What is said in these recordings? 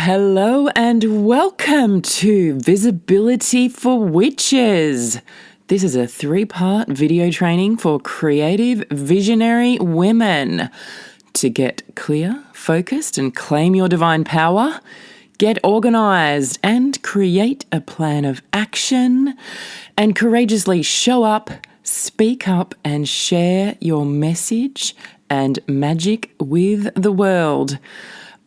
Hello and welcome to Visibility for Witches. This is a 3-part video training for creative, visionary women to get clear, focused, and claim your divine power, get organized, and create a plan of action, and courageously show up, speak up, and share your message and magic with the world.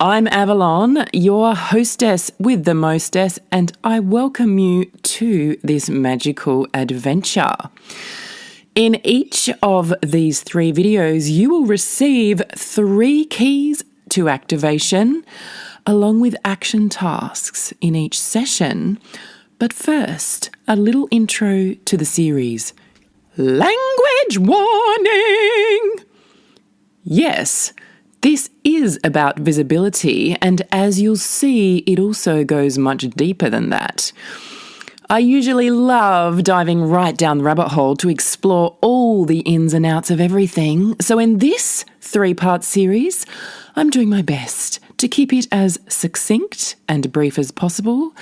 I'm Avalon, your hostess with the mostess, and I welcome you to this magical adventure. In each of these 3 videos, you will receive 3 keys to activation, along with action tasks in each session. But first, a little intro to the series. Language warning! Yes, this is about visibility, and as you'll see, it also goes much deeper than that. I usually love diving right down the rabbit hole to explore all the ins and outs of everything, so in this 3-part series, I'm doing my best to keep it as succinct and brief as possible,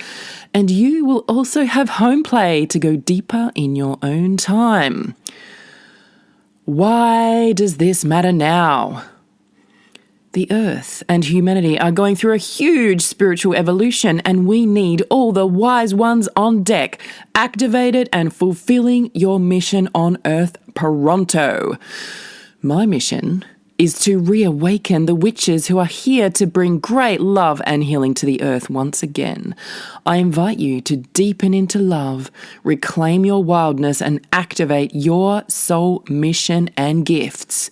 and you will also have home play to go deeper in your own time. Why does this matter now? The Earth and humanity are going through a huge spiritual evolution, and we need all the wise ones on deck, activated and fulfilling your mission on Earth pronto. My mission is to reawaken the witches who are here to bring great love and healing to the Earth once again. I invite you to deepen into love, reclaim your wildness, and activate your soul mission and gifts.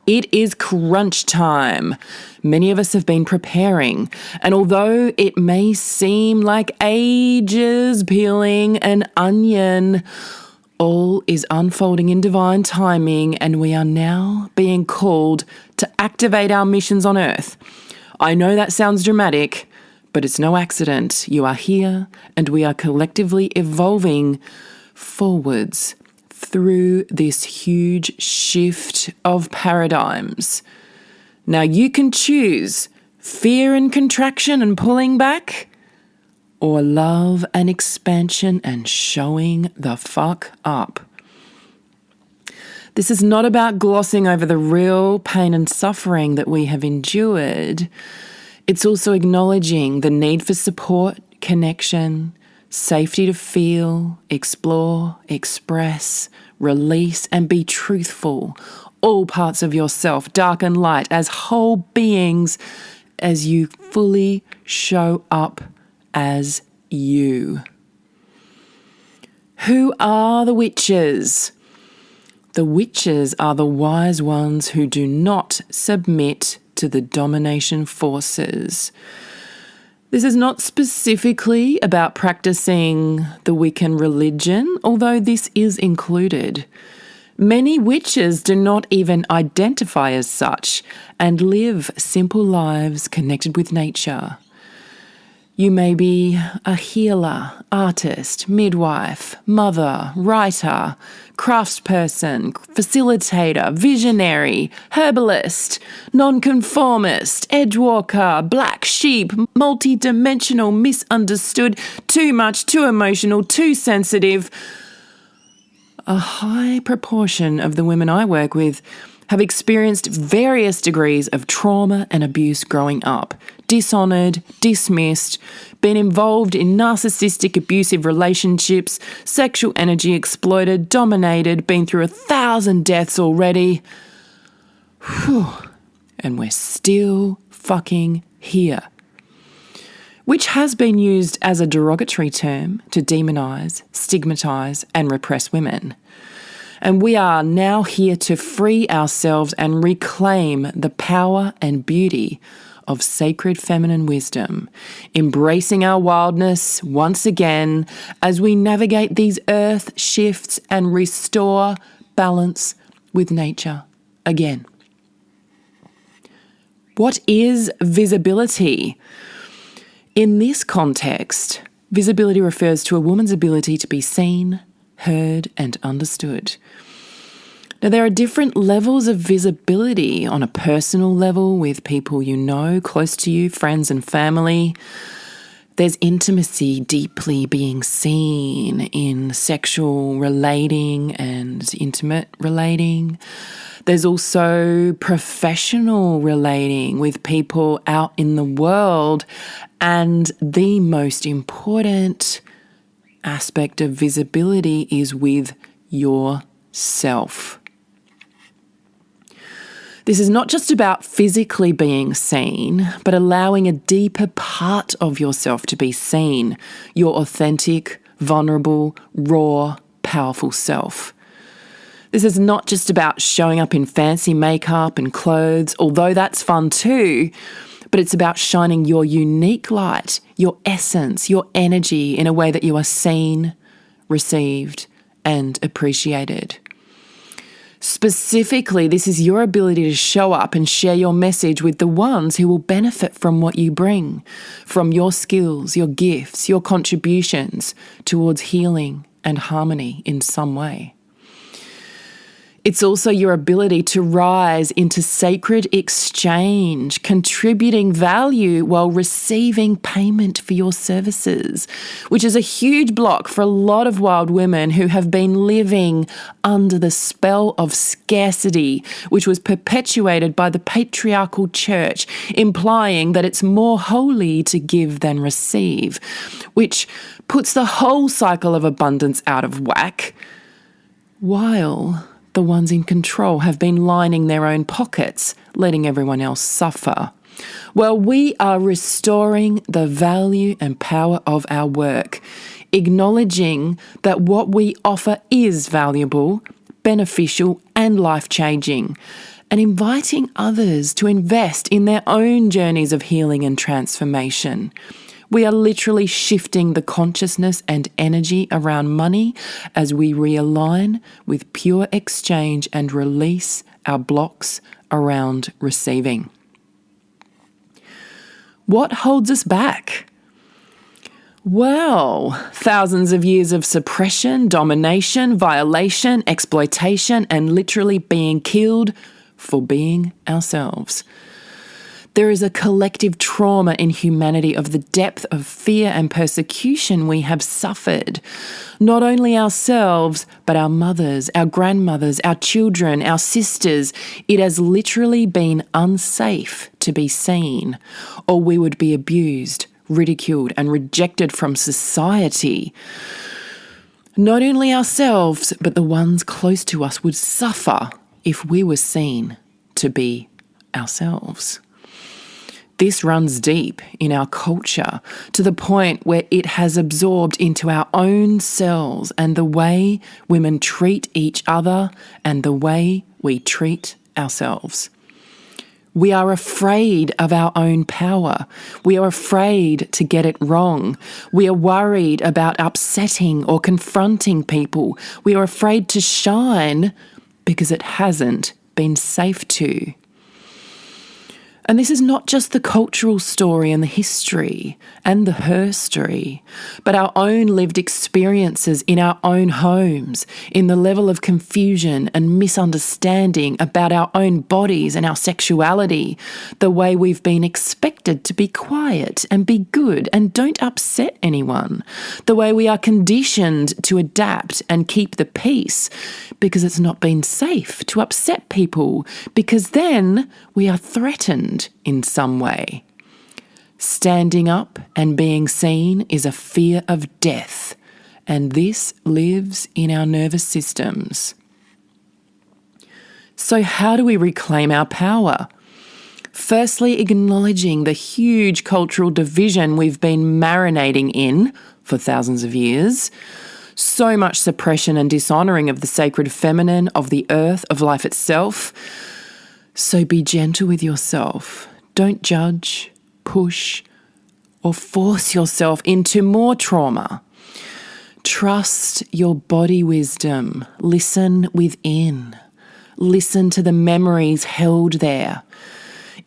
It is crunch time. Many of us have been preparing, and although it may seem like ages peeling an onion, all is unfolding in divine timing, and we are now being called to activate our missions on Earth. I know that sounds dramatic, but it's no accident. You are here, and we are collectively evolving forwards through this huge shift of paradigms. Now you can choose fear and contraction and pulling back, or love and expansion and showing the fuck up. This is not about glossing over the real pain and suffering that we have endured. It's also acknowledging the need for support, connection, safety to feel, explore, express, release, and be truthful. All parts of yourself, dark and light, as whole beings, as you fully show up as you. Who are the witches? The witches are the wise ones who do not submit to the domination forces. This is not specifically about practicing the Wiccan religion, although this is included. Many witches do not even identify as such and live simple lives connected with nature. You may be a healer, artist, midwife, mother, writer, craftsperson, facilitator, visionary, herbalist, nonconformist, edgewalker, black sheep, multi-dimensional, misunderstood, too much, too emotional, too sensitive. A high proportion of the women I work with have experienced various degrees of trauma and abuse growing up, dishonoured, dismissed, been involved in narcissistic abusive relationships, sexual energy exploited, dominated, been through 1,000 deaths already. Whew. And we're still fucking here. Which has been used as a derogatory term to demonise, stigmatise, and repress women. And we are now here to free ourselves and reclaim the power and beauty of sacred feminine wisdom, embracing our wildness once again as we navigate these earth shifts and restore balance with nature again. What is visibility? In this context, visibility refers to a woman's ability to be seen, heard, and understood. Now, there are different levels of visibility on a personal level with people you know, close to you, friends and family. There's intimacy, deeply being seen in sexual relating and intimate relating. There's also professional relating with people out in the world. And the most important aspect of visibility is with yourself. This is not just about physically being seen, but allowing a deeper part of yourself to be seen, your authentic, vulnerable, raw, powerful self. This is not just about showing up in fancy makeup and clothes, although that's fun too, but it's about shining your unique light, your essence, your energy in a way that you are seen, received, and appreciated. Specifically, this is your ability to show up and share your message with the ones who will benefit from what you bring, from your skills, your gifts, your contributions towards healing and harmony in some way. It's also your ability to rise into sacred exchange, contributing value while receiving payment for your services, which is a huge block for a lot of wild women who have been living under the spell of scarcity, which was perpetuated by the patriarchal church, implying that it's more holy to give than receive, which puts the whole cycle of abundance out of whack, while the ones in control have been lining their own pockets, letting everyone else suffer. Well, we are restoring the value and power of our work, acknowledging that what we offer is valuable, beneficial, and life-changing, and inviting others to invest in their own journeys of healing and transformation. We are literally shifting the consciousness and energy around money as we realign with pure exchange and release our blocks around receiving. What holds us back? Well, thousands of years of suppression, domination, violation, exploitation, and literally being killed for being ourselves. There is a collective trauma in humanity of the depth of fear and persecution we have suffered. Not only ourselves, but our mothers, our grandmothers, our children, our sisters. It has literally been unsafe to be seen, or we would be abused, ridiculed, and rejected from society. Not only ourselves, but the ones close to us would suffer if we were seen to be ourselves. This runs deep in our culture to the point where it has absorbed into our own selves and the way women treat each other and the way we treat ourselves. We are afraid of our own power. We are afraid to get it wrong. We are worried about upsetting or confronting people. We are afraid to shine because it hasn't been safe to. And this is not just the cultural story and the history and the herstory, but our own lived experiences in our own homes, in the level of confusion and misunderstanding about our own bodies and our sexuality, the way we've been expected to be quiet and be good and don't upset anyone, the way we are conditioned to adapt and keep the peace because it's not been safe to upset people, because then we are threatened in some way. Standing up and being seen is a fear of death, and this lives in our nervous systems. So how do we reclaim our power? Firstly, acknowledging the huge cultural division we've been marinating in for thousands of years. So much suppression and dishonouring of the sacred feminine, of the earth, of life itself. So be gentle with yourself. Don't judge, push, or force yourself into more trauma. Trust your body wisdom. Listen within. Listen to the memories held there.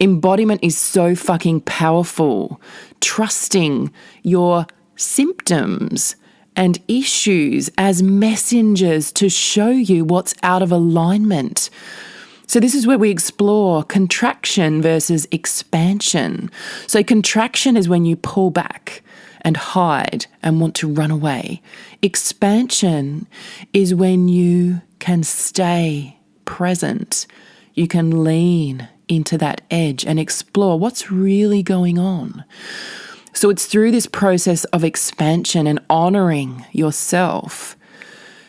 Embodiment is so fucking powerful. Trusting your symptoms and issues as messengers to show you what's out of alignment. So this is where we explore contraction versus expansion. So contraction is when you pull back and hide and want to run away. Expansion is when you can stay present. You can lean into that edge and explore what's really going on. So it's through this process of expansion and honoring yourself,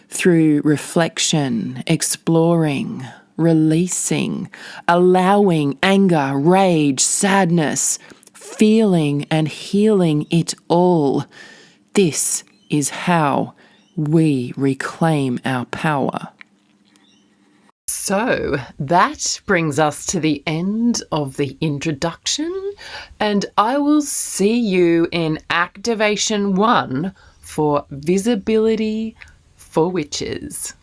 through reflection, exploring, releasing, allowing anger, rage, sadness, feeling and healing it all. This is how we reclaim our power. So that brings us to the end of the introduction, and I will see you in Activation 1 for Visibility for Witches.